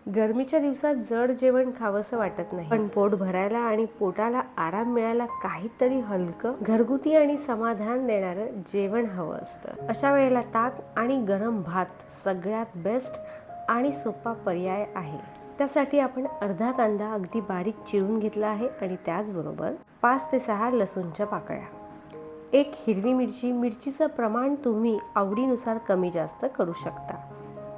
गरमीच्या दिवसात जड जेवण खावंसं वाटत नाही, पण पोट भरायला आणि पोटाला आराम मिळायला काहीतरी हलकं, घरगुती आणि समाधान देणारं जेवण हवं असतं. अशा वेळेला ताक आणि गरम भात सगळ्यात बेस्ट आणि सोपा पर्याय आहे. त्यासाठी आपण अर्धा कांदा अगदी बारीक चिरून घेतला आहे आणि त्याचबरोबर 5 ते 6 लसूणच्या पाकळ्या, 1 हिरवी मिरची, मिरचीचं प्रमाण तुम्ही आवडीनुसार कमी जास्त करू शकता.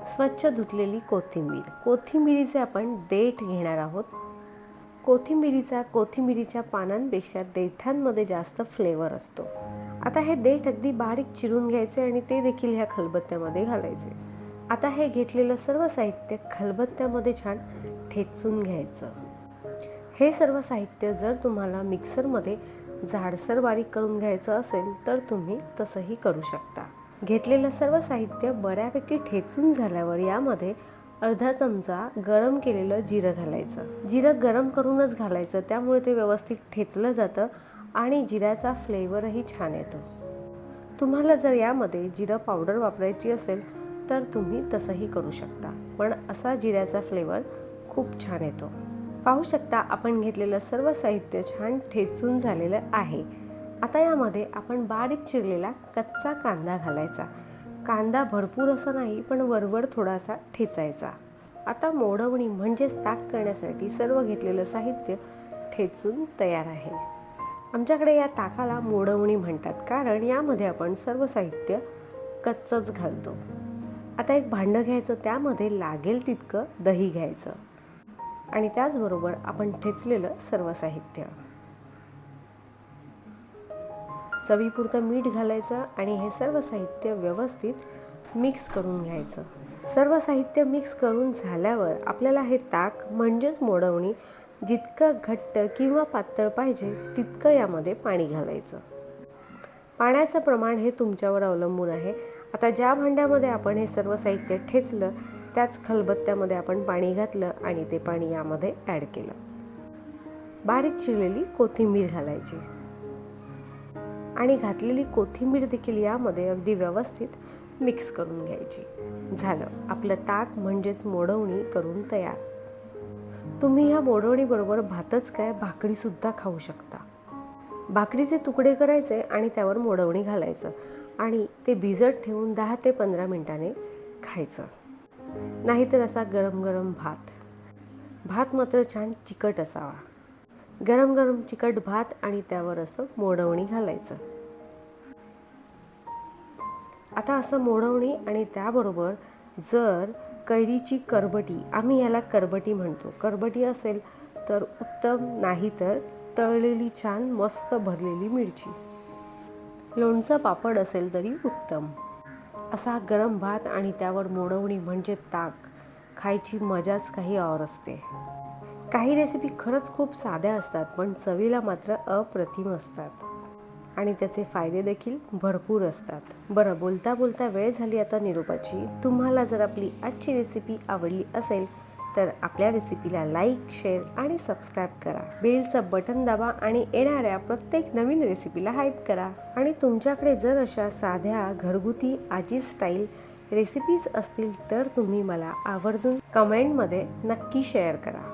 स्वच्छ धुतलेली कोथिंबीर, कोथिंबीरीचे आपण देठ घेणार आहोत. कोथिंबीरीच्या पानांपेक्षा देठांमध्ये जास्त फ्लेवर असतो. आता हे देठ अगदी बारीक चिरून घ्यायचे आणि ते देखील ह्या खलबत्त्यामध्ये घालायचे. आता हे घेतलेलं सर्व साहित्य खलबत्त्यामध्ये छान ठेचून घ्यायचं. हे सर्व साहित्य जर तुम्हाला मिक्सरमध्ये जाडसर बारीक करून घ्यायचं असेल तर तुम्ही तसंही करू शकता. घेतलेलं सर्व साहित्य बऱ्यापैकी ठेचून झाल्यावर यामध्ये अर्धा चमचा गरम केलेलं जिरं घालायचं. जिरं गरम करूनच घालायचं, त्यामुळे ते व्यवस्थित ठेचलं जातं आणि जिऱ्याचा फ्लेवरही छान येतो. तुम्हाला जर यामध्ये जिरं पावडर वापरायची असेल तर तुम्ही तसंही करू शकता, पण असा जिऱ्याचा फ्लेवर खूप छान येतो. पाहू शकता आपण घेतलेलं सर्व साहित्य छान ठेचून झालेलं आहे. आता यामध्ये आपण बारीक चिरलेला कच्चा कांदा घालायचा. कांदा भरपूर असं नाही, पण वरवर थोडासा ठेचायचा. आता मोडवणी म्हणजेच ताक करण्यासाठी सर्व घेतलेलं साहित्य ठेचून तयार आहे. आमच्याकडे या ताकाला मोडवणी म्हणतात, कारण यामध्ये आपण सर्व साहित्य कच्चंच घालतो. आता एक भांडं घ्यायचं, त्यामध्ये लागेल तितकं दही घ्यायचं आणि त्याचबरोबर आपण ठेचलेलं सर्व साहित्य, चवीपुरतं मीठ घालायचं आणि हे सर्व साहित्य व्यवस्थित मिक्स करून घ्यायचं. सर्व साहित्य मिक्स करून झाल्यावर आपल्याला हे ताक म्हणजेच मोडवणी जितकं घट्ट किंवा पातळ पाहिजे तितकं यामध्ये पाणी घालायचं. पाण्याचं प्रमाण हे तुमच्यावर अवलंबून आहे. आता ज्या भांड्यामध्ये आपण हे सर्व साहित्य ठेचलं त्याच खलबत्त्यामध्ये आपण पाणी घातलं आणि ते पाणी यामध्ये ॲड केलं. बारीक चिरलेली कोथिंबीर घालायची आणि घातलेली कोथिंबीर देखील यामध्ये अगदी व्यवस्थित मिक्स करून घ्यायची. झालं आपलं ताक म्हणजेच मोडवणी करून तयार. तुम्ही ह्या मोडवणीबरोबर भातच काय, भाकरीसुद्धा खाऊ शकता. भाकरीचे तुकडे करायचे आणि त्यावर मोडवणी घालायचं आणि ते भिजत ठेवून 10 ते 15 मिनिटांनी खायचं. नाहीतर असा गरम गरम भात मात्र छान चिकट असावा. गरम गरम चिकट भात आणि त्यावर असं मोडवणी घालायचं. आता असं मोडवणी आणि त्याबरोबर जर कैरीची करबटी, आम्ही याला करबटी म्हणतो, करबटी असेल तर उत्तम, नाही तर तळलेली छान मस्त भरलेली मिरची, लोणचं पापड असेल तरी उत्तम. असा गरम भात आणि त्यावर मोडवणी म्हणजे ताक खायची मजाच काही और असते. काही रेसिपी खरंच खूप साध्या असतात, पण चवीला मात्र अप्रतिम असतात आणि त्याचे फायदे देखील भरपूर असतात. बरं, बोलता बोलता वेळ झाली आता निरोपाची. तुम्हाला जर आपली आजची रेसिपी आवडली असेल तर आपल्या रेसिपीला लाईक, शेअर आणि सबस्क्राईब करा. बेलचं बटन दाबा आणि येणाऱ्या प्रत्येक नवीन रेसिपीला हाईप करा. आणि तुमच्याकडे जर अशा साध्या घरगुती आजी स्टाईल रेसिपीज असतील तर तुम्ही मला आवर्जून कमेंटमध्ये नक्की शेअर करा.